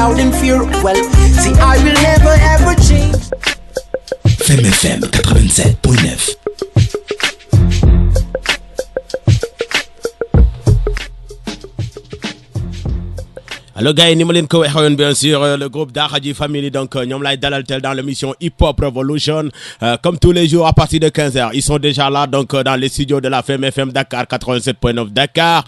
doubt and fear. Well, see, I will never ever change. Femme FM 87.9. Alors gars yi ni ma leen ko waxee woon bien sûr le groupe Daxaji Family donc ñoom lay dalal tel dans l'émission Hip Hop Revolution comme tous les jours à partir de 15h ils sont déjà là donc dans les studios de la Femme FM Dakar 87.9 Dakar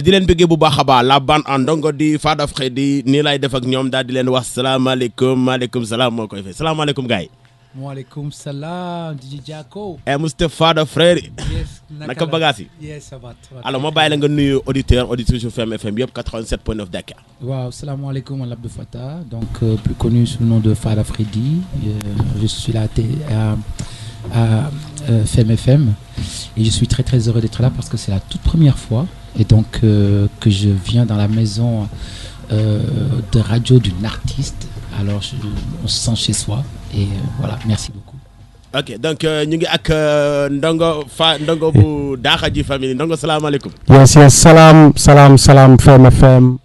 di leen bëggee bu baax a baax la bande en ndongo di Fada Freddy nii lay def ak ñoom daal di leen wax salaamaaleykum maaleykum salaam moo koy fay salaamaaleykum gars yi. Waaleykum salam DJ Jacko. Moustapha de Frère. Yes. naka bagaas yi. Yes ça va. alors ma bàyyi la nga nuyu auditeur auditrice Femme FM yëpp 87.9 Dakar. Waaw salaamaaleykum man Abdou Fattah donc plus connu sous le nom de Fada Freddy. Je suis là à Femme FM et je suis très très heureux d'être là parce que c'est la toute première fois et donc que je viens dans la maison de radio d'une artiste. Alors on se sent chez soi et voilà merci beaucoup. Ok donc ñu ngi ak ndongo bu Daxaji Family ndongo salaamaaleykum. yes salaam Femme FM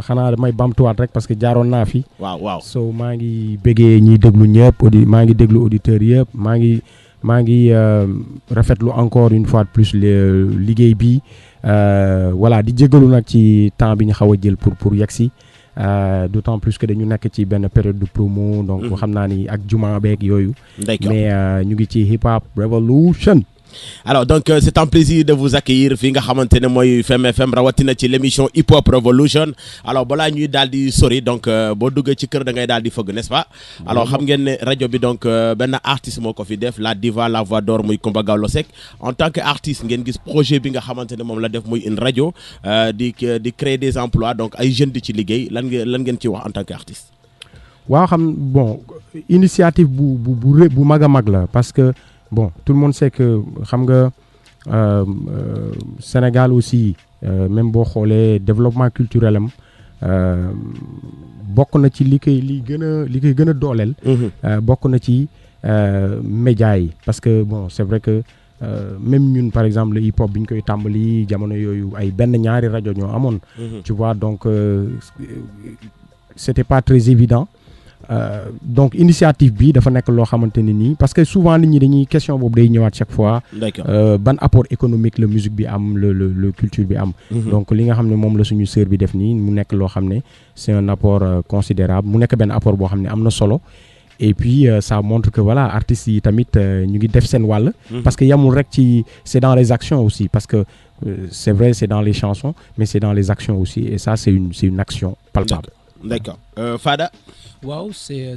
xanaa damay bamtuwaat rek parce que jaaroon naa fi. waaw so maa ngi bëggee ñiy déglu ñëpp maa ngi déglu auditeurs yëpp maa ngi rafetlu encore une fois de plus liggéey bi voilà di jégalu nag ci temps bi ñu xaw a jël pour yegsi. D'autant plus que dañu nekk ci benn période de promo donc xam naa ni ak juma beeg yooyu. mais ñu ngi ci Hip Hop Revolution. Alors donc c'est un plaisir de vous accueillir fi nga xamante ne mooy Femme FM rawatina ci l'émission Hip Hop Revolution alors balaa ñuy daal di sori donc boo duggee ci kër da ngay daal di fëgg n'est-ce pas. alors xam ngeen ne rajo bi donc benn artiste moo ko fi def la diva la voix d'or muy Coumba Gawlo Seck en tant que artiste ngeen gis projet bi nga xamante ne moom la def muy une rajo di créer des emplois donc ay jeunes di ci liggéey lan ngeen ci wax en tant que artiste. waaw bon initiative bu mag a mag la parce que. Bon, tout le monde sait que xam nga Sénégal aussi même boo xoolee développement culturel am bokk na ci li koy gën a dooleel. bokk na ci médias yi parce que bon c'est vrai que même ñun par exemple le hip hop bi ñu koy tàmbali jamono yooyu ay benn ñaari rajo ñoo amoon. tu vois donc c'était pas très évident. Donc initiative bi dafa nekk loo xamante ne nii parce que souvent nit ñi dañuy question boobu day ñëwaat chaque fois. ban apport économique la musique bi am le culture bi am. donc li nga xam ne moom la suñu sœur bi def nii mu nekk loo xam ne c'est un apport considérable mu nekk benn apport boo xam ne am na solo. Et puis ça montre que voilà artistes yi tamit ñu ngi def seen wàll. parce que yamul rek ci c'est dans les actions aussi parce que c'est vrai c'est dans les chansons mais c'est dans les actions aussi et ça c'est une action palpable. D'accord. Fada. Wow, c'est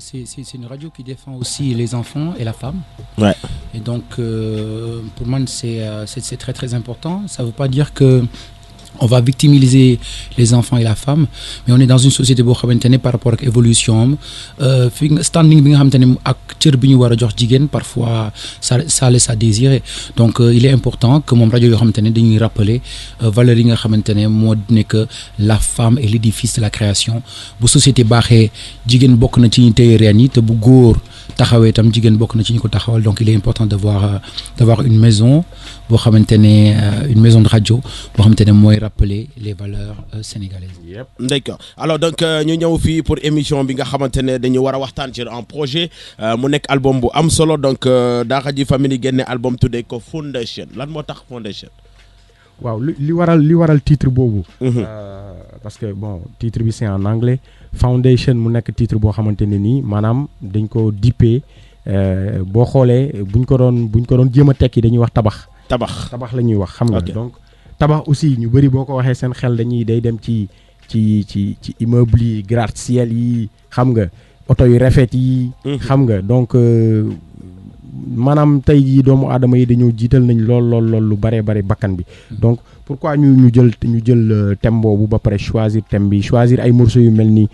une radio qui défend aussi les enfants et la femme. Ouais. Et donc pour moi c'est très très important. Ça veut pas dire que on va victimiser les enfants et la femme, mais on est dans une société boo xamante ne par rapport ak évolution fi standing bi nga xamante ne ak cër bi ñu war a jox jigéen parfois ça laisse à désirer. Donc il est important que moom rajo yoo xamante ne dañuy rappeler valeurs yi nga xamante ne moo nekk la femme est l'édifice de la création. Bu société baaxee jigéen bokk na ci ñu téye reen yi te bu góor taxawee itam jigéen bokk na ci ñu ko taxawal donc il est important d'avoir une maison boo xamante ne une maison de radio boo xamante ne mooy rappeler les valeurs sénégalaises. Yep. D'accord. Alors donc ñu ñëw fii pour émission bi nga xamante ne dañu war a waxtaan ci un projet mu nekk album bu am solo donc Daxaji Family génne album tuddee ko Foundation lan moo tax Foundation. waaw li waral titre boobu. parce que bon titre bi c'est en anglais Foundation mu nekk titre boo xamante ne nii maanaam dañ ko dippee boo xoolee buñ ko doon jéem a tekki dañuy wax tabax la ñuy wax xam nga. donc tabax aussi ñu bëri boo ko waxee seen xel day dem ci immeuble yi gratte-ciel yi xam nga oto yu rafet yi. xam nga donc maanaam tey jii doomu aadama yi dañoo jiital nañ lool lu bare bakkan bi. donc pourquoi ñu jël thème boobu ba pare choisir thème bi choisir ay morceaux yu mel ni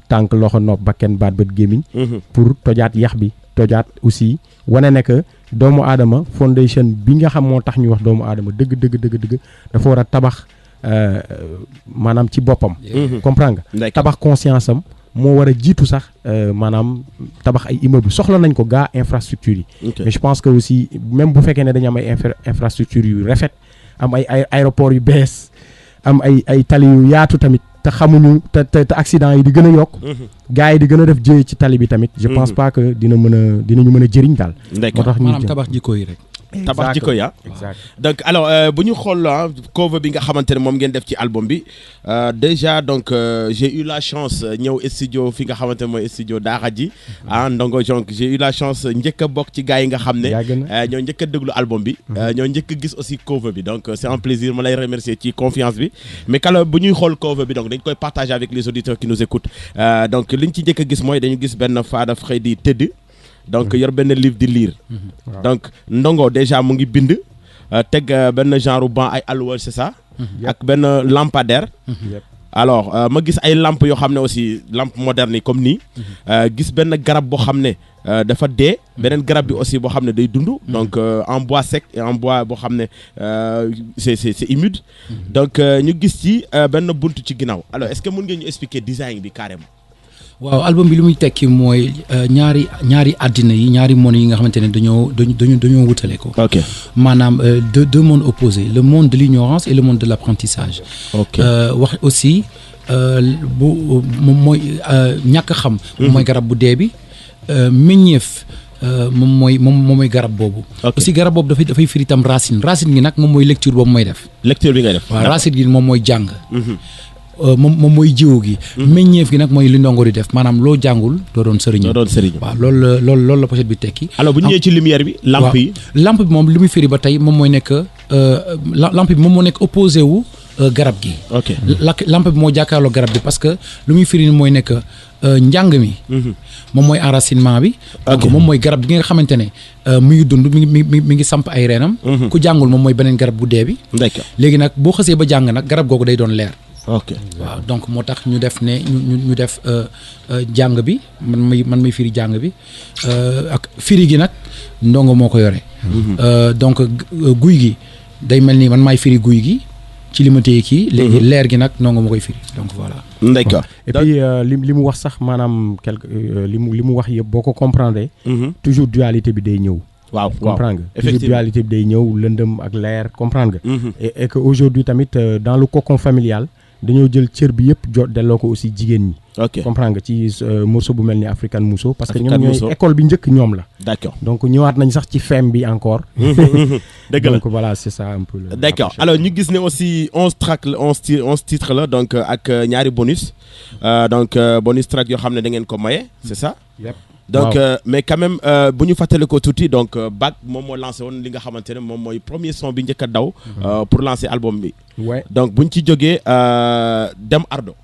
tànk loxo nopp bakken baat bët gémmiñ pour tojaat yax bi tojaat aussi wane ne que doomu aadama fondation bi nga xam moo tax ñu wax doomu aadama dëgg dafa war a tabax maanaam ci boppam. comprends nga tabax conscience am moo war a jiitu sax maanaam tabax ay immeuble soxla nañ ko gaa infrastructure yi. mais je pense que aussi même bu fekkee ne dañu am ay infrastructure yu rafet am ay aéroport yu bees am ay tali yu yaatu tamit te xamuñu te accident yi di gën a yokk. gars yi di gën a def jëye ci tali bi tamit. je pense pas que dinañu mën a jëriñ daal. d'accord moo tax maanaam tabax jikko yi rek. tabax jikko ya donc alors bu ñu xool cover bi nga xamante ne moom ngeen def ci album bi déjà donc j'ai eu la chance ñëw studio fi nga xamante ne mooy studio Daara J Ndongo donc j'ai eu la chance njëkk a bokk ci gars yi nga xam ne ñoo njëkk a déglu album bi ñoo njëkk a gis aussi cover bi donc c'est un plaisir ma lay remercier ci confiance bi mais kala bu ñuy xool cover bi donc dañ koy partager avec les auditeurs qui nous écoutent donc liñ ci njëkk a gis mooy dañu gis benn Fada Freddy tëdd donc yor benn livre di lire donc Ndongo déjà mu ngi bind teg benn genre banc ay alluwa c'est ça ak benn lampadaire alors ma gis ay lampes yoo xam ne aussi lampe moderne yi comme nii gis benn garab boo xam ne dafa dee beneen garab bi aussi boo xam ne day dund donc en bois sec et en bois boo xam ne c'est humide donc ñu gis ci benn buntu ci ginnaaw alors est-ce que mën ngeen ñu expliquer design bi carrément waaw album bi li muy tekki mooy ñaari àddina yi ñaari monde yi nga xamante ne dañoo wutale ko. ok maanaam deux mondes opposés le monde de l'ignorance et le monde de l'apprentissage. ok wax aussi moom mooy ñàkk xam. moom mooy garab bu dee bi meññeef moom mooy garab boobu. aussi garab boobu dafay firi itam racine gi nag moom mooy lecture boobu mooy def. lecture bi ngay def. waaw racine gi moom mooy jàng. moom mooy jiwu gi. meññeef gi nag mooy li Ndongo di def maanaam loo jàngul doo doon sëriñ. waaw loolu la pochette bi tekki. alors bu ñu ñëwee ci lumière bi. lampe yi lampe bi moom li muy firi ba tey moom mooy nekk lampe bi moom moo nekk opposé wu garab gi. ok lampe bi moo jàkkaarloo garab bi parce que lu muy firi mooy nekk njàng mi. moom mooy enracinement bi. donc moom mooy garab gi nga xamante ne mi ngi dund mi ngi samp ay reenam. ku jàngul moom mooy beneen garab bu dee bi. d'accord léegi nag boo xësee ba jàng nag garab googu day doon leer. ok waaw donc moo tax ñu def ne ñu def jàng bi man may firi jàng bi ak firi gi nag Ndongo moo ko yore. donc guy gi day mel ni man maay firi guy gi ci li ma téye kii. léegi leer gi nag Ndongo moo koy firi donc voilà. d'accord et puis li mu wax sax maanaam li mu wax yëpp boo ko comprendre. toujours dualité bi day ñëw. waaw comprendre nga toujours dualité bi day ñëw lëndëm ak leer comprendre nga. et que aujourd'hui tamit dans le cocon familial. dañoo jël cër bi yëpp delloo ko aussi jigéen ñi. ok comprendre nga ci morceau bu mel ni African Muso. parce que ñoom ñooy école bi njëkk ñoom la. d'accord donc ñëwaat nañ sax ci femme bi encore. dëgg la donc voilà c'est ça un peu. d'accord alors ñu gis ne aussi 11 tracks la 11 titres la donc ak ñaari bonus donc bonus track yoo xam ne da ngeen ko maye c'est ça. yep. donc mais quand même bu ñu fàttali ko tuuti donc Bac moom moo lancé woon li nga xamante ne moom mooy premier son bi njëkk a daw. pour lancer album bi. ouais. donc bu ñu ci jógee Dem Ardo.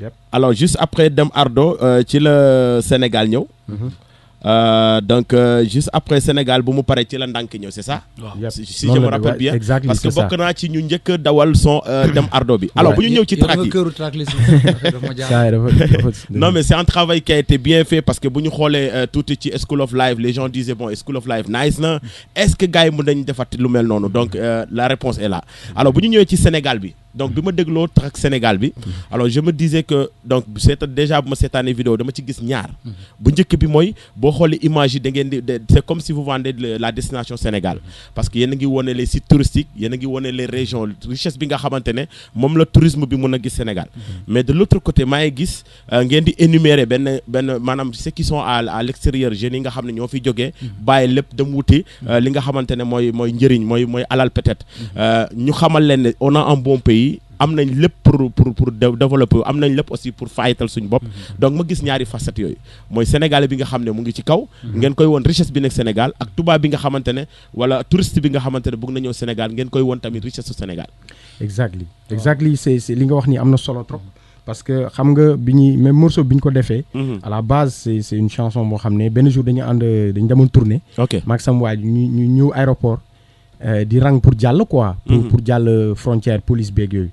Yep. alors juste après Dem Ardo ci la Sénégal ñëw. donc juste après Sénégal bu mu paree ci la ndànk ñëw c'est ça. Yep. si je me rappelle bien exactly, parce que c'est ça. bokk naa ci ñu njëkk a dawal son Dem Ardo bi. alors bu ñu ñëw ci track yi non mais c'est un travail qui a été bien fait parce que bu ñu xoolee tuuti ci School of Life les gens disaient bon School of Life nice na est-ce que gars yi mën nañu defati lu mel noonu donc la réponse est là alors bu ñu ñëwee ci Sénégal bi. donc bi ma dégloo track Sénégal bi alors je me disais que donc c'est déjà bu ma seetaanee vidéo dama ci gis ñaar bu njëkk bi mooy boo xoolee image yi da ngeen di c'est comme si vous vendez la destination Sénégal parce que yéen a ngi wone les sites touristiques yéen a ngi wone les régions richesse bi nga xamante ne moom la tourisme bi mën a gis Sénégal mais de l'autre côté maa ngi gis ngeen di énumérer benn maanaam ceux qui sont à l'extérieur jeunes yi nga xam ne ñoo fi jógee bàyyi lépp dem wuti li nga xamante ne mooy njëriñ mooy alal peut-être ñu xamal leen ne on a un bon pays am nañ lépp pour développer am nañ lépp aussi pour fayital suñu bopp donc ma gis ñaari facettes yooyu mooy sénégalais bi nga xam ne mu ngi ci kaw ngeen koy woon richesse bi nekk Sénégal ak tubaab bi nga xamante ne wala touriste bi nga xamante ne bëgg na ñëw Sénégal ngeen koy woon tamit richesse su Sénégal. exactly c'est li nga wax ni am na solo trop parce que xam nga bi ñuy même morceau bi ñu ko defee à la base c'est une chanson boo xam ne benn jour dañu demoon tourner maag sam waaj ñu ñëw aéroport di rang pour jàll quoi pour jàll frontière police beeg yooyu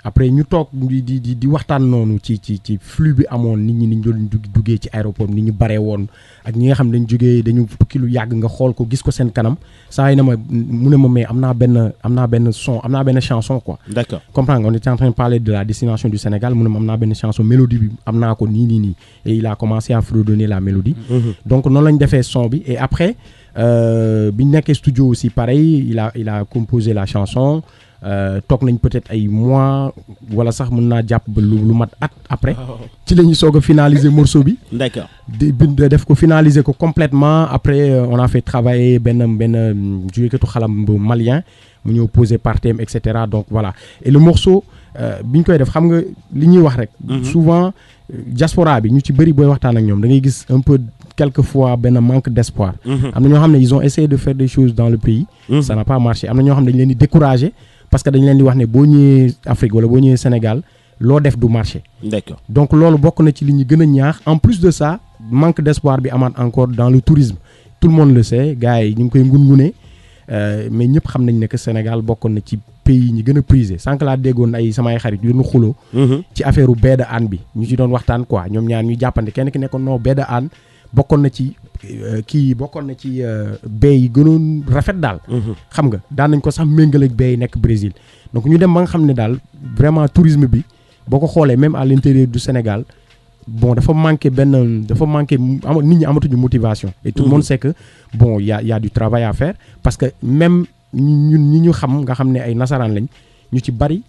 après ñu toog di waxtaan noonu ci flux bi amoon nit ñi doon duggee ci aéroport nit ñu baree woon ak ñi nga xam dañu tukki lu yàgg nga xool ko gis ko seen kanam saa yi na ma mu ne ma mais am naa benn chanson quoi. d'accord comprends nga on était en train de parler de la destination du Sénégal mu ne ma am naa benn chanson mélodie bi am naa ko nii et il a commencé à fredonner la mélodie. donc noonu lañ defee son bi et après bi ñu nekkee studio aussi pareil il a composé la chanson toog nañ peut-être ay mois wala sax mën naa jàpp ba lu mat at après ci la ñu soog a finaliser morceau bi. D'accord. def ko finaliser ko complètement après on a fait travailler benn jurikatu xalam bu malien mu ñëw poser partem et cetera donc voilà et le morceau bi ñu koy def xam nga li ñuy wax rek. souvent diaspora bi ñu ci bëri booy waxtaan ak ñoom da ngay gis un peu quelquefois benn manque d'espoir. am na ñoo xam ne ils ont essayé de faire des choses dans le pays. ça n'a pas marché am na ñoo xam ne dañ leen di décourager parce que dañ leen di wax ne boo ñëwee Afrique wala boo ñëwee Sénégal loo def du marché. D'accord. donc loolu bokk na ci li ñu gën a ñaax en plus de ça manque d'espoir bi amaat encore dans le tourisme tout le monde le sait gars yi ñu ngi koy ngun-ngune mais ñëpp xam nañ ne que Sénégal bokkoon na ci pays yi ñu gën a prisé sànq laa déggoon ay samay xarit yu ñu xuloo ci affaire u baie de Hann bi ñu ci doon waxtaan quoi ñoom ñaar ñu jàppante kenn ki nekkoon non baie de Hann bokkoon na ci baie yi gënoon rafet daal. xam nga daan nañ ko sax méngale ak baie yi nekk Brésil donc ñu dem ba nga xam ne daal vraiment tourisme bi boo ko xoolee même à l'intérieur du Sénégal bon dafa manqué nit ñi amatuñu motivation. et tout le monde sait que bon y a du travail à faire parce que même ñun ñi ñu xam nga xam ne ay nasaraan lañ ñu ci bari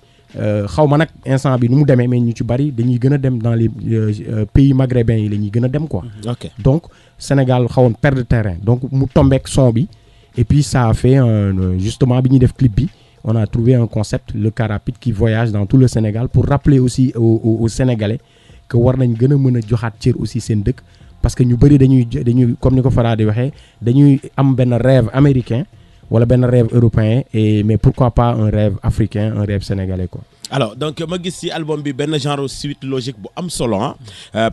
xaw ma nag instant bi nu mu demee mais ñu ci bari dañuy gën a dem dans les pays maghrébins yi la ñuy gën a dem quoi. Ok. donc Sénégal xawoon perdre terrain donc mu tombeek son bi et puis ça a fait justement bi ñuy def clip bi on a trouvé un concept le car rapide qui voyage dans tout le Sénégal pour rappeler aussi aux Sénégalais que war nañ gën a mën a joxaat cër aussi seen dëkk parce que ñu bëri dañuy comme ni ko Fara di waxee dañuy am benn rêve américain wala benn rêve européen mais pourquoi pas un rêve africain un rêve sénégalais quoi. Alors donc ma gis ci album bi benn genre suite logique bu am solo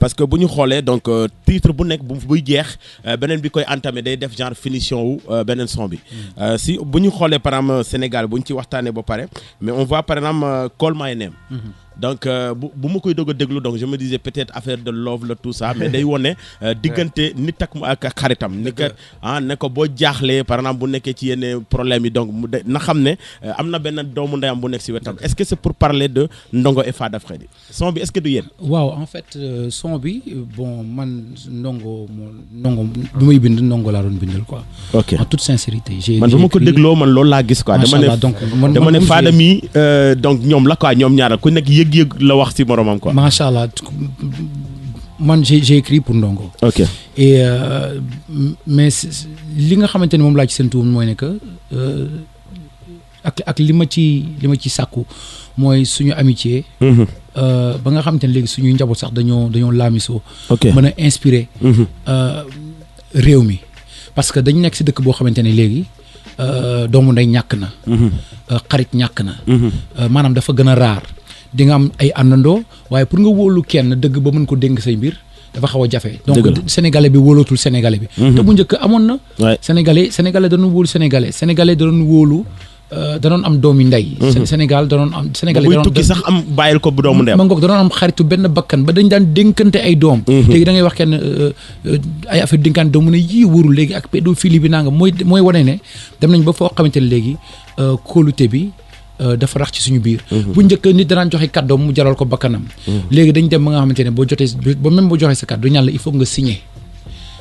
parce que bu ñu xoolee donc titre bu nekk buy jeex beneen bi koy entamé day def genre finition wu beneen son bi si bu ñu xoolee par exemple Sénégal bu ñu ci waxtaanee ba pare mais on voit par exemple Call My Name. donc bu ma koy doog a déglu donc je me disais peut-être affaire de love la tout ça mais day wone diggante nit ak xaritam ni que ne ko boo jaaxlee par exemple bu nekkee ci yenn problème yi donc na xam ne am na benn doomu ndeyam bu nekk ci wetam est-ce que c'est pour parler de Ndongo et Fada Freddy son bi est-ce que du yéen. waaw en fait son bi bon man Ndongo bu may bind Ndongo laa doon bindal quoi. ok en toute sincérité. man bu ma ko dégloo man loolu laa gis quoi. dama ne Fada mi donc ñoom la quoi ñoom ñaar ku nekk yëg la wax ci moromam quoi. Macha Allah man j'ai écrit pour Ndongo. ok et mais li nga xamante ne moom laa ci séntu mooy ne que ak li ma ci sàkku mooy suñu amitié. ba nga xamante ne léegi suñuy njaboot sax dañoo laamisoo. ok mën a inspiré. réew mi parce que dañu nekk ci dëkk boo xamante ne léegi doomu ndey ñàkk na. xarit ñàkk na. maanaam dafa gën a raar. di nga am ay àndandoo waaye pour nga wóolu kenn dëgg ba mën ko dénk say mbir dafa xaw a jafe. donc sénégalais bi wóolootul sénégalais bi. te bu njëkk amoon na. sénégalais da doon wóolu sénégalais da doon wóolu da doon am doomi ndey. Sénégal da doon am sénégalais da doon tukki sax am bàyyil ko bu doomu ndeyam. ma ngoog da doon am xaritu benn bakkan ba dañ daan dénkante ay doom. léegi da ngay wax kenn ay affaire dénkante doom mu ne yii wóorul léegi ak pédophilie bi nanga mooy wane ne dem nañ ba foo xamante ne léegi kóolute bi. dafa rax ci suñu biir. bu njëkk nit danaan joxe kàddoom mu jaral ko bakkanam. léegi dañ dem ba nga xamante ne boo joxee sa kàddu ñaan la il faut nga signer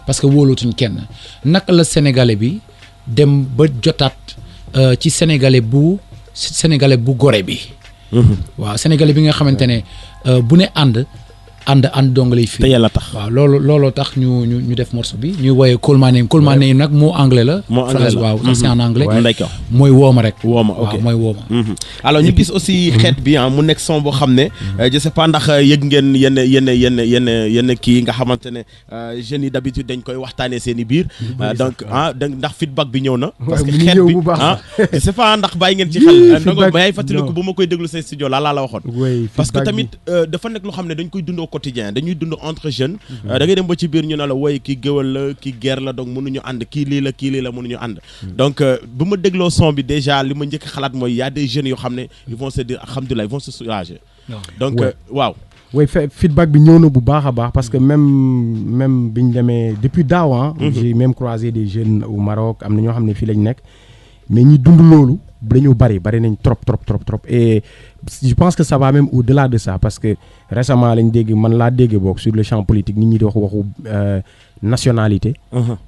parce que wóolootuñ kenn naka la sénégalais bi dem ba jotaat ci sénégalais bu gore bi. waaw sénégalais bi nga xamante ne bu ne ànd dong lay fii. te yàlla tax waaw looloo tax ñu def morceau bi ñuy woowee Call My Name. Call My Name nag moo anglais la. waaw c'est en anglais. d'accord mooy wooma rek. wooma ok waaw mooy wooma. alors ñu gis aussi xeet bi mu nekk son boo xam ne. je sais pas ndax yëg ngeen yenn kii nga xamante ne jeunes yi d'habitude dañ koy waxtaanee seen i biir. donc ndax feedback bi ñëw na. parce que xeet bi je sais pas ndax bàyyi ngeen ci xel. feedback ba yaay fàttaliku bu ma koy déglu seen studio laa la waxoon. parce que tamit dafa nekk loo xam ne dañ koy dundoo quotidien dañuy dund entre jeunes da ngay dem ba ci biir ñu ne la woy kii géwal la kii guerre la donc mënuñu ànd kii lii la mënuñu ànd donc bu ma dégloo son bi déjà li ma njëkk xalaat mooy y a des jeunes yoo xam ne ils vont se dire alhamdulilah ils vont se soulager donc waaw oui feedback bi ñëw na bu baax a baax parce que même bi ñu demee depuis daaw j'ai même croisé des jeunes au Maroc am na ñoo xam ne fii lañ nekk mais ñi dund loolu dañoo bari nañ trop et je pense que ça va même au-delà de ça parce que récemment lañ dégg man laa dégg boog sur le champ politique nit ñi di waxu nationalité.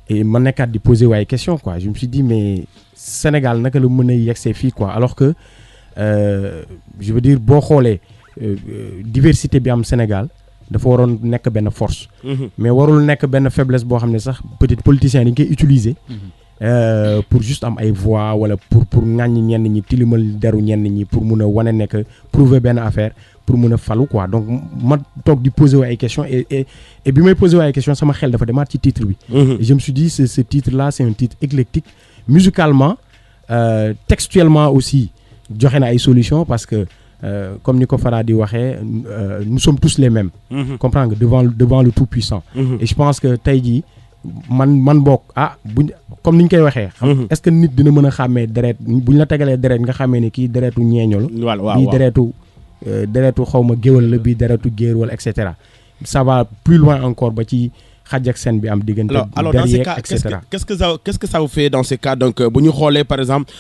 et ma nekkaat di poser waaye question quoi je me suis dit mais Sénégal naka la mën a yegsee fii quoi alors que je veux dire boo xoolee diversité bi am Sénégal dafa waroon nekk benn force. mais warul nekk benn faiblesse boo xam ne sax peut-être politiciens yi dañ koy utiliser. Pour juste am ay voix wala pour ŋàññi ñenn ñi tilimal deru ñenn ñi pour mun a wane nekk prouver benn affaire pour mun a falu quoi donc ma toog di poser ay questions et bi may poser ay questions sama xel dafa demaat ci titre bi. Et je me suis dit ce titre là c'est un titre éclectique musicalement textuellement aussi joxe na ay solutions parce que comme ni ko Fara di waxee nous sommes tous les mêmes. comprends nga devant le tout puissant. Et je pense que tey jii man bokk buñ comme ni ñu koy waxee. est-ce que nit dina mën a xàmmee deret buñ la tegalee deret nga xàmmee ni kii deretu ñeeño la. waaw bii deretu xaw ma géwal la bii deretu géer wala et cetera ça va plus loin encore ba ci xaj ak seen bi am diggante. alors dans ces cas qu'est-ce que ça vous fait dans ces cas donc bu ñu xoolee par exemple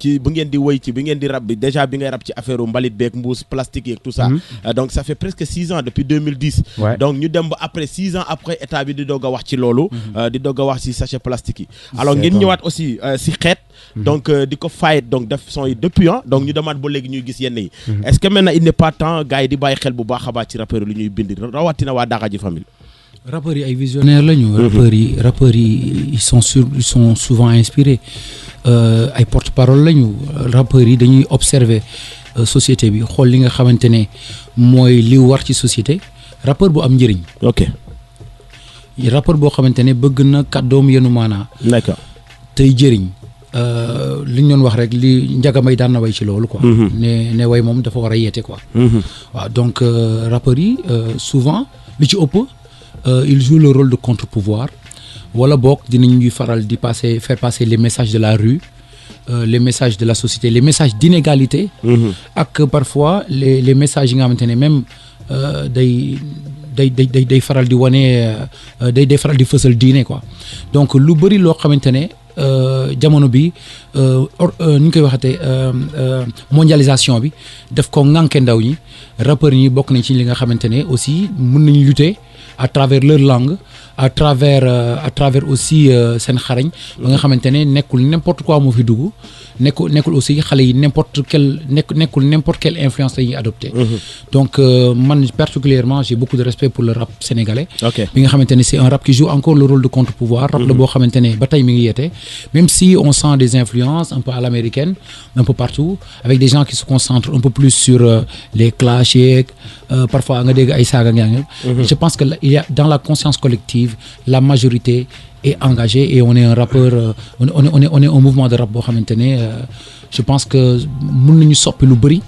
ci bu ngeen di woy ci bi ngeen di rab bi déjà bi ngay rab ci affaire mbalit beeg mbuus plastique yeeg tout ça. donc ça fait presque 6 ans depuis 2010. donc ñu dem ba après 6 ans après état bi di doog a wax ci loolu. di doog a wax ci sachet plastique yi. alors ngeen ñëwaat aussi si xeet. donc di ko fayet donc def son yi depuis donc ñu demaat ba léegi ñuy gis yenn yi. est-ce que maintenant il n'est pas temps gars yi di bàyyi xel bu baax a baax ci rappeur lu ñuy bind rawatina waa Daxaji famille. rappeurs yi ay visionnaires lañu. rappeurs yi ils sont souvent inspirés ay porte-parole lañu. rappeurs yi dañuy observer société bi xool li nga xamante ne mooy li war ci société rappeur bu am njëriñ. ok rappeur boo xamante ne bëgg na kàddoom yenu maanaa. d'accord tey jëriñ li ñu doon wax rek li Ndiaga Mbaye daan na way ci loolu quoi. ne way moom dafa war a yeete quoi. waaw donc rappeurs yi souvent li ci ëpp. Il joue le rôle de contre-pouvoir wala boog dinañuy faral di faire passer les messages de la rue les messages de la société les messages d'inégalité ak parfois les messages yi nga xamante ne même day faral di wane day faral di fësal diine quoi donc lu bëri loo xamante ne jamono bi ni ñu koy waxatee mondialisation bi daf ko ŋànke ndaw ñi rappeurs yi bokk nañ ci li nga xamante ne aussi mën nañu lutter à travers leur langue à travers aussi seen xarañ ba nga xamante ne nekkul n'importe quoi moo fi dugg nekkul aussi xale yi n'importe quelle influence la ñuy adopté. Donc man particulièrement j'ai beaucoup de respect pour le rap sénégalais. bi nga xamante ne c'est un rap qui joue encore le rôle de contre-pouvoir. rap la boo xamante ne ba tey mi ngi yeete même si on sent des influences un peu à l'américaine un peu partout avec des gens qui se concentrent un peu plus sur les clashs yeeg parfois nga dégg ay saaga ngi je pense que il y a dans la conscience collective la majorité est engagée et on est un rappeur on est un mouvement de rap boo xamante ne je pense que mën nañu soppi lu bëri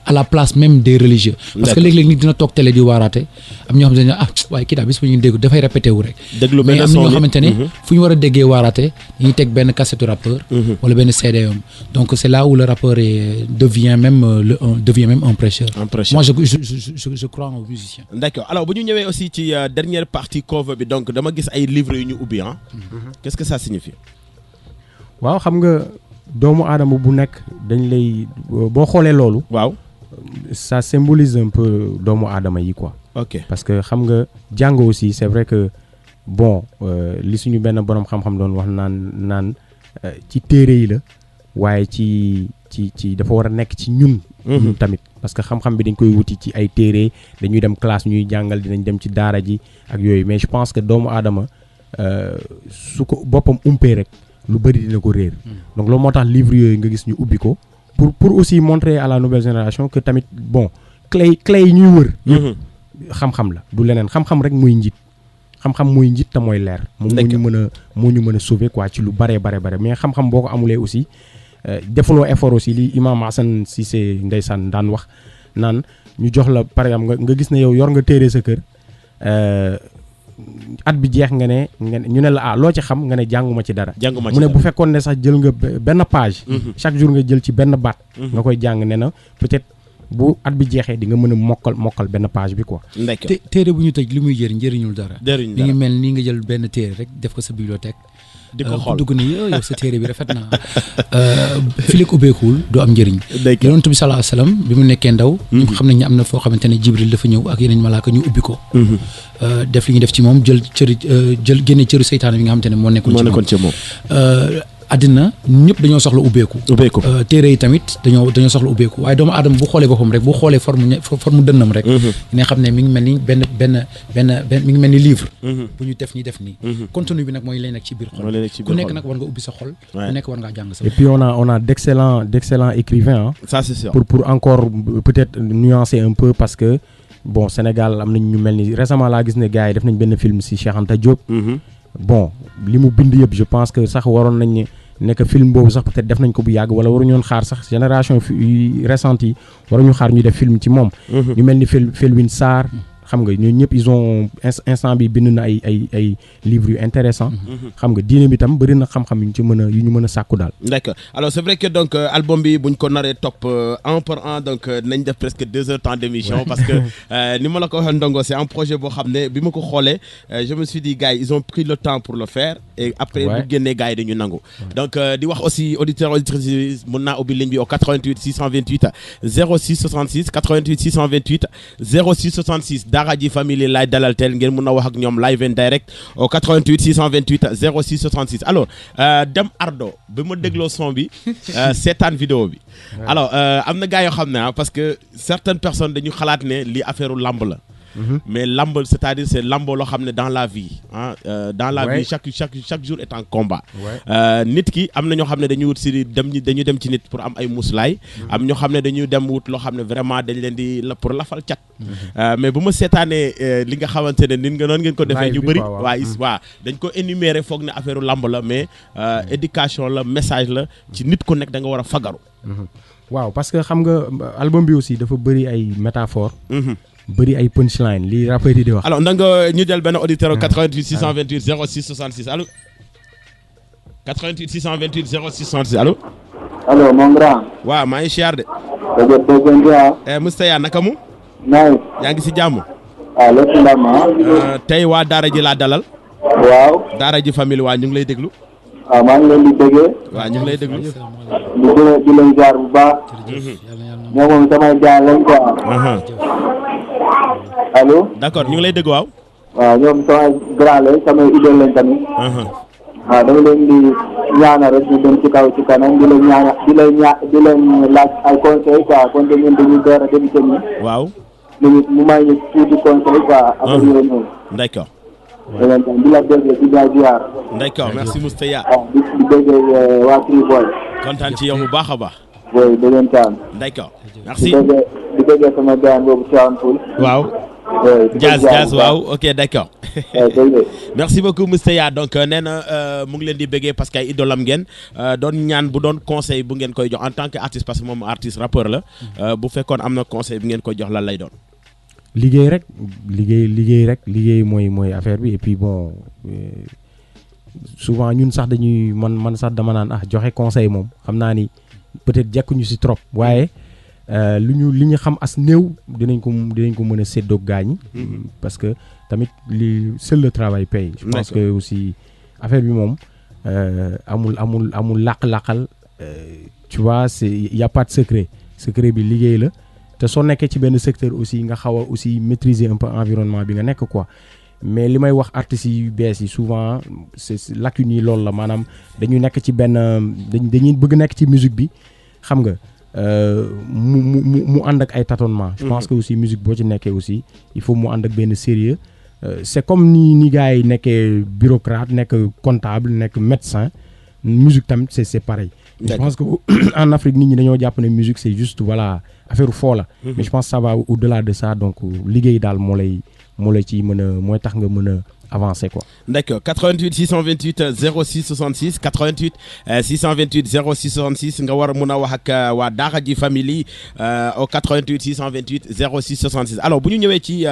à la place même des religieux. parce que léeg-léeg nit dina toog télé di waaraate am ñoo xamante ne waaye kii daal bis bu ñu dégg dafay répété wu rek. mais am na ñoo xamante ne fu ñu war a déggee waaraate dañuy teg benn cassette rappeur. wala benn CD am donc c'est là où le rappeur devient même un prêcheur. moi je crois en musicien. d'accord alors bu ñu ñëwee aussi ci dernière partie cover bi donc dama gis ay livres yu ñu ubbi qu'est-ce que ça signifie. waaw xam nga. doomu aadama bu nekk dañ lay boo xoolee loolu. waaw ça symbolise un peu doomu aadama yi quoi. ok parce que xam nga jàng aussi c'est vrai que bon li suñu benn borom xam-xam doon wax naan ci téere yi la waaye ci dafa war a nekk ci ñun. ñun tamit parce que xam-xam bi dañ koy wuti ci ay téere dañuy dem classe ñuy jàngal dinañ dem ci daara ji ak yooyu mais je pense que doomu aadama su ko boppam umpee rek. lu bëri dina ko réer donc loolu moo tax livre yooyu nga gis ñu ubbi ko pour aussi montrer à la nouvelle génération que tamit bon clé yi ñuy wër yëpp xam-xam la du leneen xam-xam rek mooy njiit xam-xam mooy njiit te mooy leer moom moo ñu mën a sauver quoi ci lu bare mais xam-xam boo ko amulee aussi defuloo effort aussi li Imam Hassan Cissé ndeysaan daan wax naan ñu jox la par exemple nga gis ne yow yor nga téere sa kër at bi jeex nga ne ñu ne la loo ci xam nga ne jànguma ci dara mu ne bu fekkoon ne sax jël nga benn page chaque jour nga jël ci benn baat nga koy jàng ne na peut-être bu at bi jeexee di nga mën a mokkal benn page bi quoi. téere bu ñu tëj li muy njëriñul dara li ngi mel nii nga jël benn téere rek def ko sa bibliothèque di ko xool dugg ni yow sa téere bi rafet na fileeg ubbeekuwul du am njëriñ. Yonent bi sallallahu alayhi wasallam bi mu nekkee ndaw ñu xam nañ ne am na foo xamante ne Jibril dafa ñëw ak yeneen malaaka ñu ubbi ko def li ñu def ci moom génne cëru seytaane bi nga xamante ne moo nekkoon ci moom àddina ñëpp dañoo soxla ubbeeku. téere yi tamit dañoo soxla ubbeeku waaye doomu aadama bu xoolee boppam rek bu xoolee forme dënnam rek. dina xam ne mi ngi mel ni benn mi ngi mel ni livre. bu ñu def nii. contenu bi nag mooy lay nekk ci biir xol. ku nekk nag war nga ubbi sa xol. ku nekk war ngaa jàng sa. et puis on a d'excellents écrivains hein. Ça c'est sûr. pour encore peut-être nuancer un peu parce que bon Sénégal am nañ ñu mel ni récemment laa gis ne gars yi def nañ benn film ci Cheikh Anta Diop. bon li mu bind yëpp je pense que sax waroon nañ nekk film boobu sax peut-être def nañ ko bu yàgg wala waruñoon xaar sax génération récente yi waruñu xaar ñu def film ci moom. ñu mel ni Felwine Sarr. xam nga ñooñu ñëpp ils ont instant bi bind na ay livres yu intéressants. xam nga diine bi tam bëri na xam-xam yu ñu mën a sàkku daal. D'accord alors c'est vrai que donc album bi buñ ko naree topp un par un donc nañ def presque 2 heures temps d'émission parce que ni ma la ko waxee Ndongo c'est un projet boo xam ne bi ma ko xoolee je me suis dit gars yi ils ont pris le temps pour le faire et après bu génnee gars yi dañu nangu. donc di wax aussi auditeurs auditrices mën naa ubbi ligne bi au 88 628 06 66 88 628 06 66 Daara J Family laay dalal teel ngeen mën a wax ak ñoom live and direct au 88 628 06 66 alors Dem Ardo bi ma dégloo son bi seetaan vidéo bi alors am na gars yoo xam ne parce que certaines personnes dañu xalaat ne lii affaire lamb la. mais lamb c'est-à-dire c'est lamb loo xam ne dans la vie dans la vie chaque jour est un combat. nit ki am na ñoo xam ne dañuy wut si dañu dem ci nit pour am ay muslaay. am ñoo xam ne dañuy dem wut loo xam ne vraiment dañ leen di pour lafal cat. mais bu ma seetaanee li nga xamante ne nit nga noonu ngeen ko defee ñu bëri. waaw dañ ko énumérer foog ne affaire lamb la mais éducation la message la ci nit ku nekk da nga war a fagaru. waaw parce que xam nga album bi aussi dafa bëri ay métaphores. bëri ay punchline li rappeur yi di wax. alors ndanga ñu jël benn auditeur 88 628 06 66 allo 88 628 06 66 allo. allo mon grand. waaw maa ngi siyaar de. Moustapha naka mu. naaj. yaa ngi si jàmm. lépp ndam tey waa Daara J laa dalal. waaw. Daara J Family waa ñu ngi lay déglu. waaw maa ngi leen di déggee. waaw ñu ngi lay déglu. di leen jaar bu baax. ñoo moom samay jaar lañ quoi. allo. d'accord ñu ngi lay dégg waaw. waaw ñoom samay grand lañ samay idole lañ tamit. waaw dama leen di ñaanal rek ñu dem ci kaw ci kanam di leen ñaanal di leen laaj ay conseils quoi kon de ñun dañuy door a dem ci ñun. waaw. mu may ñu tuuti conseil quoi. affaire yooyu noonu. d'accord. di la déggee di la ziar. d'accord merci Moustapha. waaw di déggee waa Triboy. kontaan ci yow bu baax a baax. oui dégg ngeen d'accord merci. di déggee sama gars boobu Thiawane Poul. waaw. Jazz waaw ok d'accord. merci beaucoup Moustapha donc nee na mu ngi leen di bëggee parce que ay idolam ngeen doon ñaan bu doon conseil bu ngeen koy jox en tant que artiste parce que moom artiste rappeur la bu fekkoon am na conseil bu ngeen koy jox lan lay doon. liggéey rek liggéey mooy affaire bi et puis bon souvent ñun sax dañuy man sax dama naan joxe conseil moom xam naa ni peut-être jekkuñu ci trop waaye li ñu xam as néew dinañ ko mën a séddoo gaañ parce que tamit seul le travail paye. je pense que aussi affaire bi moom amul làq-làqal tu vois y a pas de secret bi liggéey la. te soo nekkee ci benn secteur aussi nga xaw a aussi maîtriser un peu environnement bi nga nekk quoi mais li may wax artistes yu bees yi souvent c'est lacune yi loolu la maanaam dañu nekk ci benn dañuy bëgg nekk ci musique bi xam nga mu ànd ak ay tâtonnement. je pense que aussi musique boo ci nekkee aussi il faut mu ànd ak benn sérieux c'est comme ni gars yi nekkee bureaucrate nekk comptable nekk médecin musique tamit c'est pareil. je pense que en Afrique nit ñi dañoo jàpp ne musique c'est juste voilà affaire foo la. mais je pense que ça va au-delà de ça donc liggéey daal moo lay ci mën a mooy tax nga mën a avancer quoi. d'accord 88 628 06 66 88 628 06 66 nga war a mën a wax ak waa Daara J Family au 88 628 06 66 alors bu ñu ñëwee ci.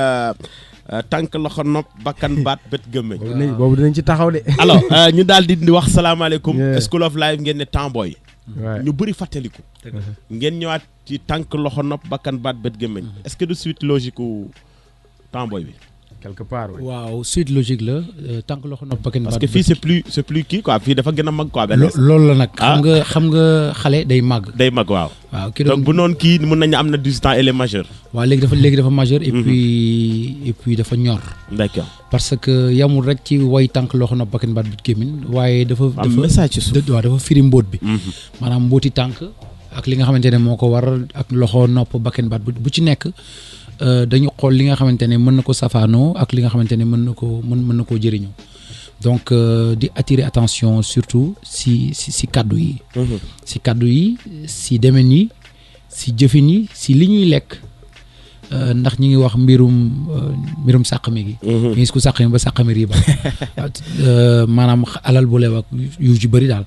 tànk loxo nopp bakkan baat bët gëmmeñ boobu dinañ ci taxaw de. alors ñu daal di wax salaamaaleykum. School of Life ngeen ne Tamboy. ñu bëri fàttaliku. ngeen ñëwaat ci tànk loxo nopp bakkan baat bët gëmmeñ est-ce que de suite logique u Tamboy bi. quelque part. waaw suite logique la tant que loxo nopp bakkan parce que fii c'est plus kii quoi fii dafa gën a mag quoi. loolu la nag. xam nga xale day màgg. day mag waaw. waaw donc bu noonu kii mën nañu am na 18 ans et les majeurs. waaw léegi dafa majeur. et puis dafa ñor. d'accord parce que yamul rek ci way tànk loxo nopp bakkan baat bët gémmiñ waaye dafa. am message ci suuf waaw dafa firi mbóot bi. maanaam mbóoti tànk ak li nga xamante ne moo ko war ak loxo nopp bakkan baat bu ci nekk. dañu xool li nga xamante ne mën na ko safaanoo ak li nga xamante ne mën na koo jëriñoo donc di attirer attention surtout si kaddu yi. si kaddu yi si demen yi si jëfin yi si li ñuy lekk ndax ñi ngi wax mbirum sàqami gi. ñu gis ko sàqami ba sàqami riba maanaam alal bu leew ak yu ci bëri daal.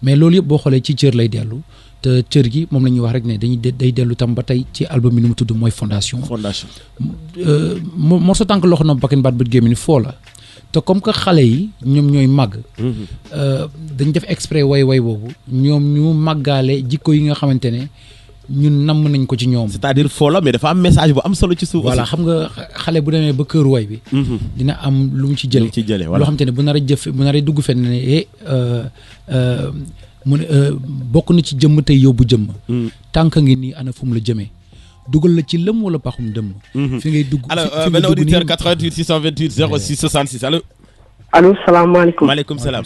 mais loolu yëpp boo xoolee ci cër lay dellu. te cër gi moom la ñuy wax rek ne day dellu tam ba tey ci album bi nu mu tudd mooy fondation. morceau tànk loxo nopp bakkan baat bët gémmiñ foo la te comme que xale yi ñoom ñooy màgg. dañ def exprès way boobu ñoom ñu màggaale jikko yi nga xamante ne ñun namm nañ ko ci ñoom. c'est-à-dire foo la mais dafa am message bu am solo ci suuf. voilà xam nga xale bu demee ba kër way bi. dina am lu mu ci jëlee. loo xamante ne bu nar a dugg fenn ne mu ne bokk na ci jëmm tey yóbbu jëmm. tànk ngi nii ana fu mu la jëmee dugal la ci lëm wala paxum dëmm. fi ngay dugg alors benn auditeur 88 628 06 66 allo. allo salaamaaleykum. maaleykum salaam.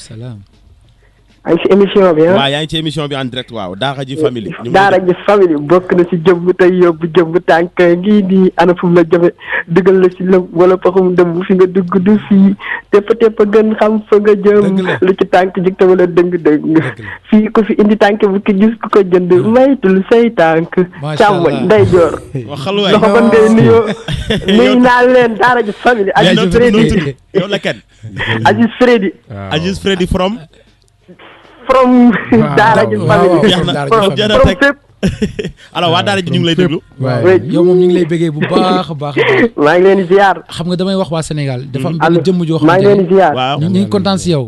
yaa ngi ci émission bi ah. waaw yaa ngi ci émission bi en direct waaw Daara J Family. Daara J Family bokk na ci jëmm tey yóbbu jëmm tànk ngi nii ana fu mu la jëmee dugal la ci lëm wala paxum dëmm fi nga dugg du fii tepp gën xam fa nga jëm. lu ci tànk jik te wala dëng fii ko fi indi tànk bu ki gis ku ko jënd maytul say tànk. càmmoñ ndeyjoor. waxal waay loxo ban ngay nuyoo. nuyu naa leen Daara J Family. Aziz Freddy yow la kenn. Aziz Freddy from Daara J Family. from fépp. alors waa Daara J ñu ngi lay déglu. yow moom ñu ngi lay bëggee bu baax a baax. maa ngi leen di ziar. xam nga damay wax waa Sénégal. dafa am benn jëmm joo xam ne maa ngi leen di ziar. waaw ñu ngi kontaan si yow.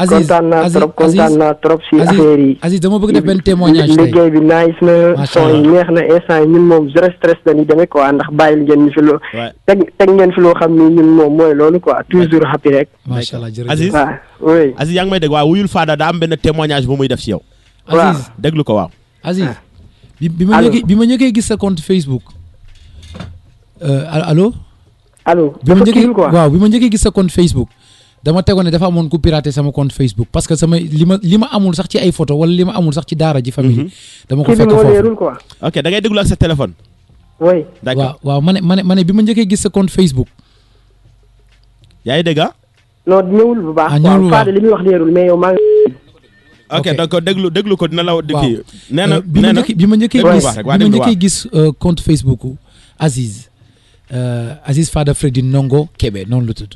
Aziz kontaan naa trop si affaire yi. Aziz dama bëgg def benn témoignage tey. liggéey bi nice na. son yi neex na instant yi ñun moom zéro stress dañuy demee quoi ndax bàyyil ngeen ñu fi loo. teg ngeen fi loo xam ni ñun moom mooy loolu quoi toujours happy rek. macha allah jërëjëf Aziz oui. Aziz yaa ngi may dégg waaw wuyul Fada daa am benn témoignage bu muy def si yow. Aziz déglu ko waaw. Aziz bi ma njëkkee gis sa compte Facebook. allo. bi ma njëkkee gis sa compte Facebook. dama tegoon ne dafa amoon ku pirater sama compte Facebook parce que sama li ma amul sax ci ay photo wala li ma amul sax ci Daara J Family. dama ko fekk foofu ok da ngay déglu ak sa téléphone. oui. d'accord waaw ma ne bi ma njëkkee gis sa compte Facebook. yaa ngi dégg ah. non ñëwul bu baax. ñëwul bu baax li muy wax leerul mais yow maa ngi. ok donc déglu ko dina la. waaw nee na bi ma njëkkee gis compte Facebook Aziz. Aziz Fada Freddy Ndongo Kébé noonu la tudd.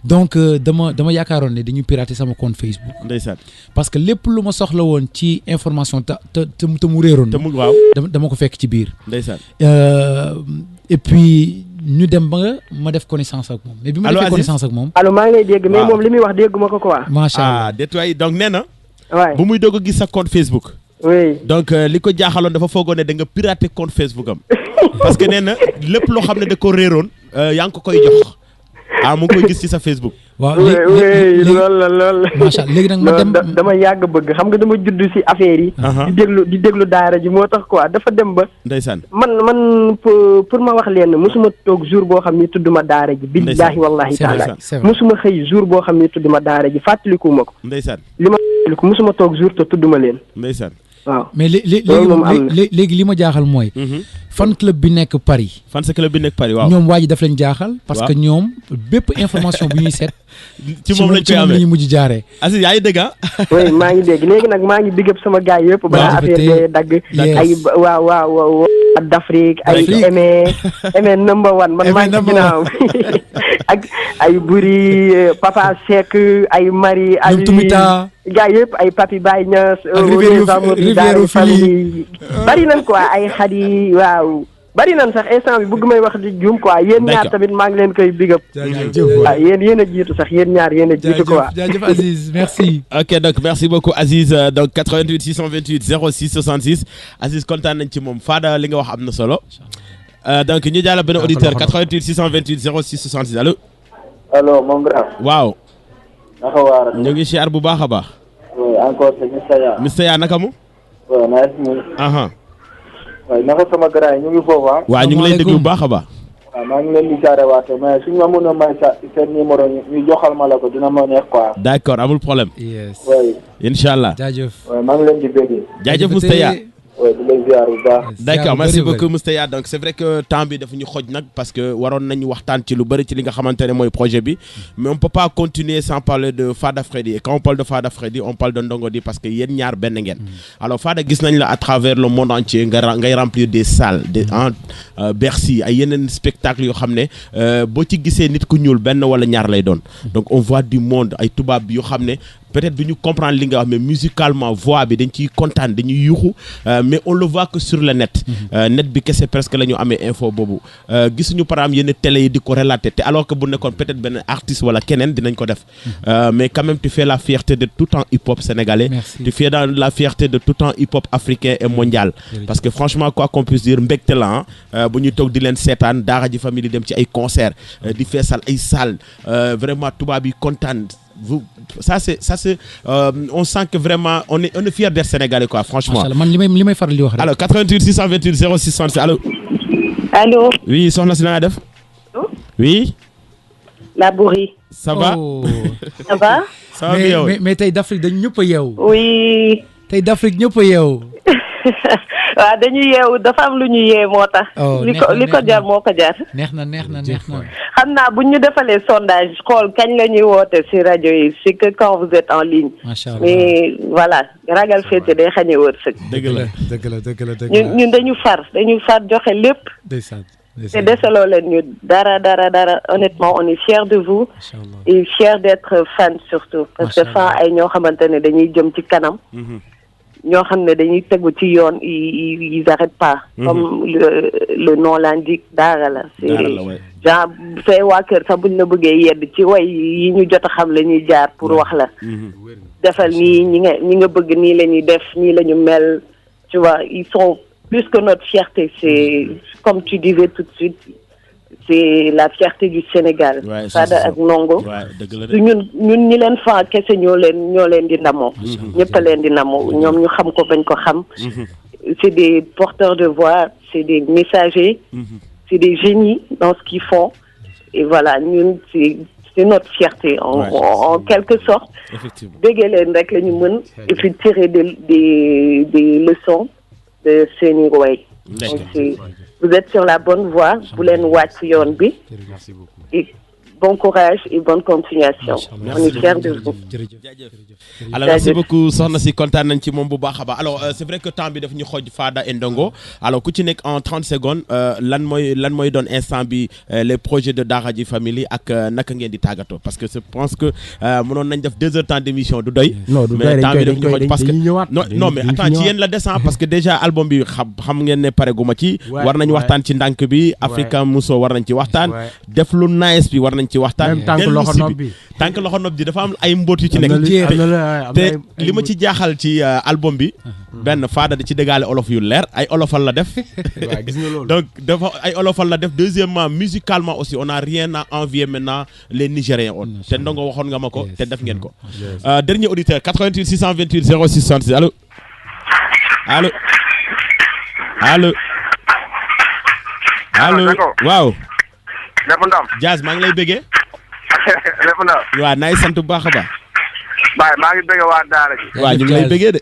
donc dama yaakaaroon ne dañuy pirater sama compte Facebook. ndeysaan. parce que lépp lu ma soxla woon ci information te mu réeroon. te mu waaw dama ko fekk ci biir. ndeysaan. et puis ñu dem ba ma def connaissance ak moom. mais bi ma defee connaissance ak moom. allo maa ngi lay dégg mais moom li muy wax dégguma ko quoi. macha allah détoy donc nee na. waay bu muy doog a gis sa compte Facebook. oui donc li ko jaaxaloon dafa foogoon ne da nga pirater compte Facebook am. parce que nee na lépp loo xam ne da ko réeroon yaa ngi ko koy jox mu ngi koy gis ci sa Facebook. waaw léegi lool macha allah léegi nag ma dem dama yàgg bëgg xam nga dama judd ci affaire yi. di déglu Daara J moo tax quoi dafa dem ba. ndeysaan man pour ma wax leen mosuma toog jour boo xam ni tudduma Daara J. billaahi wallahi taala mosuma xëy jour boo xam ni tudduma Daara J fàttalikuuma ko. ndeysaan li ma fàttaliku mosuma toog jour te tudduma leen. ndeysaan. waaw mais léegi li ma jaaxal mooy. fan club bi nekk Paris. fan sa club bi nekk Paris waaw. ñoom waa ji daf leen jaaxal. parce que ñoom bépp information bu ñuy seet. ci moom lañ koy amee ci moom la ñuy mujj jaaree. Aziz yaa ngi dégg ah. oui maa ngi dégg léegi nag maa ngi big up sama gars yëpp. balaa affaire bee dagg. ay waaw d'Afrique ay aimé number one man maa ngi ci ginnaaw ak ay Buri Papa Seck ay Marie ay Tumita gars yëpp ay Papi Baye Niass Rivière famille bari nañ quoi ay xadi waaw bari nañ sax instant bi bëgg may wax di juum quoi yéen ñaar tamit maa ngi leen koy big up. waaw yéen a jiitu sax yéen ñaar yéen a jiitu quoi. jaajëf Aziz merci. ok donc merci beaucoup Aziz donc 88 628 06 66 Aziz kontaan nañ ci moom Fada li nga wax am na solo donc ñu jàll benn auditeur 88 628 06 66 allo. allo mon grand. waaw. naka waara. ñu ngi siyaar bu baax a baax. oui encore c'est Mr. Ya naka mu. waaw nice mu. waaye naka sama grand yi ñu ngi foofu ah. waaw ñu ngi lay déglu bu baax a baax. waaw maa ngi leen di jaare waate mais suñu ma mën a may seen numéro ñu joxal ma la ko dina ma neex quoi. d'accord amul problème. yes. oui. incha allah. jaajëf. waaw maa ngi leen di bëgg. jaajëf Mr. Ya. oui di lay ziar bu baax. d'accord merci beaucoup Mr. Ya donc c'est vrai que temps bi dafa ñu xoj nag parce que waroon nañu waxtaan ci lu bëri ci li nga xamante ne mooy projet bi mais on peut pas continuer sans parler de Fada Freddy et quand on parle de Fada Freddy on parle de Ndongo Di parce que yéen ñaar benn ngeen. alors Fada gis nañ la à travers le monde entier ngay remplir des salles des Bercy ay yeneen spectacles yoo xam ne boo ci gisee nit ku ñuul benn wala ñaar lay doon donc on voit du monde ay tubaab yoo xam ne peut-être du ñu comprendre li nga wax mais musicalement voix bi dañ ciy kontaan dañuy yuuxu mais on le voit que sur le net. net bi kese presque la ñu amee info boobu gisuñu par exemple yenn télé yi di ko relater te alors que bu nekkoon peut-être benn artiste wala keneen dinañ ko def mais quand même tu fais la fierté de tout un hip-hop sénégalais. Merci. Tu fais dans la fierté de tout un hip-hop africain et mondial. parce que franchement quoi qu'on puisse dire mbégte la bu ñu toog di leen seetaan Daara J Family dem ci ay concert di feesal ay salle vraiment tubaab yi kontaan. Ça c'est on sent que vraiment on est fier d'être sénégalais quoi franchement. man li may faral di wax rek. alors 88 628 06 66 allo. allo. oui soxna si na nga def. oui. La Bourri. ça va. ça va. ça va bien mais tey d'Afrique dañu ñëpp a yeewu. oui. tey d'Afrique ñëpp a yeewu. waaw dañuy yeewu dafa am lu ñu yee moo tax. li ko jar moo ko jar. neex na. xam naa bu ñu defalee sondage xool kañ la ñuy woote ci rajo yi c'est que quand vous êtes en ligne. macha allah mais voilà ragal féete day xañe wërsëg. dëgg la. ñun dañu far joxe lépp. ndeysaan. te desaloo leen ñu dara honnêtement on est fiers de vous. et fiers d'être fans surtout. parce que fan ay ñoo xamante ne dañuy jëm ci kanam. ñoo xam ne dañuy tegu ci yoon ils arrêtent pas. comme le nom l'indique daara la. c'est genre say waa kër sax buñ la bëggee yedd ci way yi ñu jot a xam la ñuy jaar pour wax la. defal nii ñi nga bëgg nii la ñuy def nii la ñu mel tu vois ils sont plus que notre fierté c'est comme tu disais tout de suite c'est la fierté du Sénégal. Fada ak Ndongo. ñun ñi leen fan kese ñoo leen di ndamoo. ñëpp a leen di ndamoo ñoom ñu xam ko bañ ko xam. c'est des porteurs de voix c'est des messagers. c'est des génies dans ce qu'ils font et voilà ñun c'est notre fierté en quelque sorte. déggee leen rek la ñu mën et puis tirer des leçons de seeni way. donc vous êtes sur la bonne voie bu leen wàcc yoon bi et bon courage et bonne continuation. On est fiers de vous. Alors merci beaucoup soxna si kontaan nañ ci moom bu baax a baax alors c'est vrai que temps bi daf ñu xooj Fada et Ndongo alors ku ci nekk en 30 secondes lan mooy doon instant bi les projets de Daara J Family ak naka ngeen di tàggatoo parce que je pense que mënoon nañ def 2 heures temps d'émission du doy. non du doy mais temps bi daf ñu xooj parce que non mais attends ci yéen la descend parce que déjà album bi xam ngeen ne pare gu ma ci. war nañu waxtaan ci ndànk bi. Africa Muso war nañ ci waxtaan. def lu nice bi war nañ ci waxtaan. même tànk loxo nopp bi tànk loxo nopp bi dafa am ay mbóot yu ci nekk. te li ma ci jaaxal ci album bi benn Fada da ci dégaale olof yu leer ay olofal la def. waaw gis nga loolu. donc dafa ay olofal la def deuxièmement musicalement aussi on a rien à envier maintenant les Nigériens on te Ndongo waxoon nga ma ko te def ngeen ko. dernier auditeur 88 628 06 66 allo waaw. lépp ndam. Jazz maa ngi lay bëggee. lépp ndam. waaw naay sant bu baax a baax. Baye maa ngi bëgg waa Daara ji. waaw ñu ngi lay bëggee de.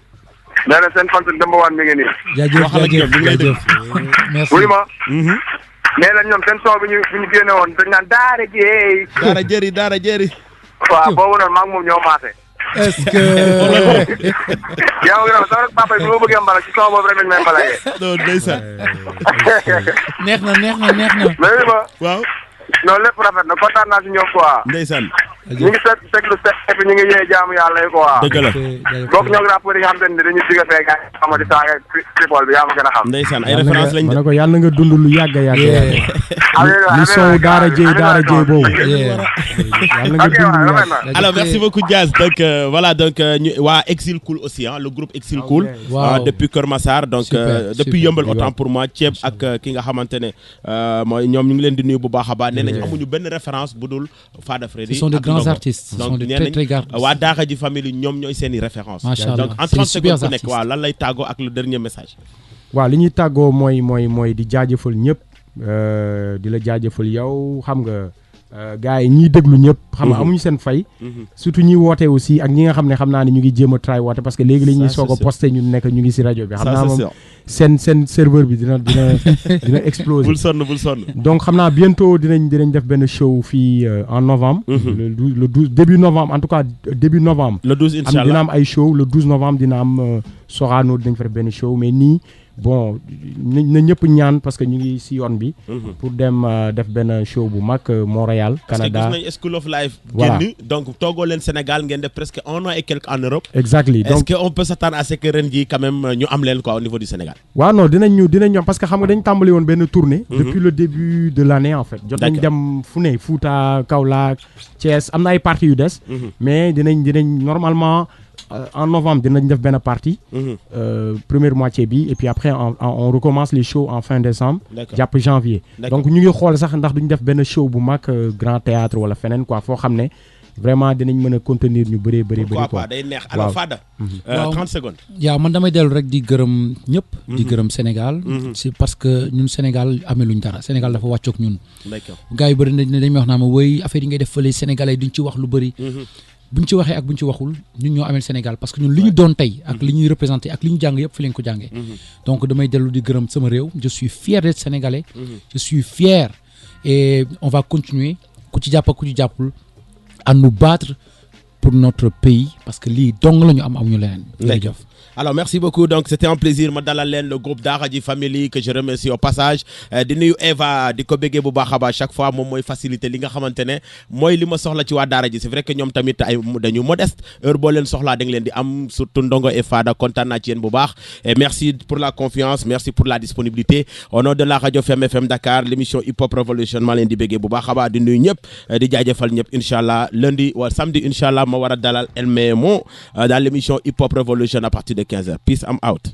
nee na seen fan number one mi ngi nii. jaajëf merci. wuy ma. nee na ñoom seen son bi ñu génne woon dañ naan Daara ji. Daara jëri. waaw boobu noonu maa ngi moom ñoo maase. est-ce que. yaa ngi doon sama papa yi bu ma bëggee mbala ci son boobu rek lañ may mbalagee. non ndeysaan. neex na. mais wuy ma. waaw. non lépp rafet na kontaan naa si ñoom quoi. ndeysaan. ñu ngi seglu et puis ñu ngi yee jaamu yàlla yi quoi. dëgg la bokk ñoo rapport yi nga xam te ne dañuy digga fee gars yi xamadi saaga people bi yaa ma gën a xam. ndeysaan ay référence lañ ma ne ko yàlla nga dund lu yàgg yàgg li sow daara jëy boobu yàlla nga dund lu yàgg. Alors merci beaucoup Diaz donc voilà donc waa Exil Cool aussi hein, le groupe Exil Cool depuis Kër Massar donc depuis Yeumbeul autant pour moi Thieb ak ki nga xamante ne mooy ñoom ñu ngi leen di nuyu bu baax a baax nee nañ amuñu benn référence bu dul Fada Freddy. Ce sont de grands artistes. donc nee nañ waa Daara J famille ñoom ñooy seen i référence donc en 30 secondes ku nekk waaw lan lay tàggoo ak le dernier message. waaw li ñuy tàggoo mooy di jaajëfal ñëpp di la jaajëfal yow xam nga gars yi ñiy déglu ñëpp xam nga amuñu seen fay surtout ñi woote aussi ak ñi nga xam ne xam naa ne ñu ngi jéem a try woote parce que léegi la ñuy soog a posté ñu nekk ñu ngi si rajo bi xam naa moom seen serveur bi dina exploser bul sonn donc xam naa bientôt dinañ def benn show fii en novembre le 12 début novembre en tout cas début novembre le 12 inchallah dina am ay show le 12 novembre dina am Sorano dinañ fa def benn show mais nii bon na ñëpp ñaan parce que ñu ngi si yoon bi pour dem def benn show bu mag Montréal Canada parce que gis nañ School of Life génn donc toogoo leen Sénégal ngeen def presque 1 an et quelques en Europe exactly est-ce que on peut s'attendre à ce que ren jii quand même ñu am leen quoi au niveau du Sénégal waaw non dinañ ñoom parce que xam nga dañ tàmbali woon benn tournée depuis le début de l'année en fait jot nañ dem fu ne Fouta Kaolack Thiès am na ay parties yu des mais dinañ normalement en novembre dinañ def benn partie première moitié bi et puis après on recommence les shows en fin décembre jàpp janvier donc ñu ngi xool sax ndax duñ def benn show bu mag grand théâtre wala feneen quoi foo xam ne vraiment dinañ mën a contenir ñu bëree quoi day neex alors Fada 30 secondes yaa man damay dellu rek di gërëm ñëpp di gërëm Sénégal c'est parce que ñun Sénégal amee luñ dara Sénégal dafa wàccoog ñun gars yi bëri dañ may wax naa ma woy affaire yi ngay def fële Sénégalais duñ ci wax lu bëri buñ ci waxee ak buñ ci waxul ñun ñoo amel Sénégal parce que ñun li ñu doon tey ak li ñuy représenté ak li ñu jàng yëpp fi lañ ko jàngee donc damay dellu di gërëm sama réew je suis fier d'être sénégalais je suis fier et on va continuer ku ci jàpp ak ku ci jàppul à nous battre pour notre pays parce que lii dong la ñu am amuñu leneen jërëjëf. Alors merci beaucoup donc c'était un plaisir ma dalal leen le groupe Daara J Family que je remercie au passage di nuyu Eva di ko béggee bu baax a baax chaque fois moom mooy facilité li nga xamante ne mooy li ma soxla ci waa Daara J c'est vrai que ñoom tamit ay dañu modeste heure boo leen soxlaa da nga leen di am surtout Ndongo et Fada kontaan naa ci yéen bu baax et merci pour la confiance merci pour la disponibilité au nom de la radio FM Dakar l'émission Hip Hop Revolution maa leen di béggee bu baax a baax di nuyu ñëpp di jaajëfal ñëpp inchallah lundi wala samedi inchallah ma war a dalal El Memo dans l'émission Hip Hop Revolution à partir de 15h. Peace, I'm out.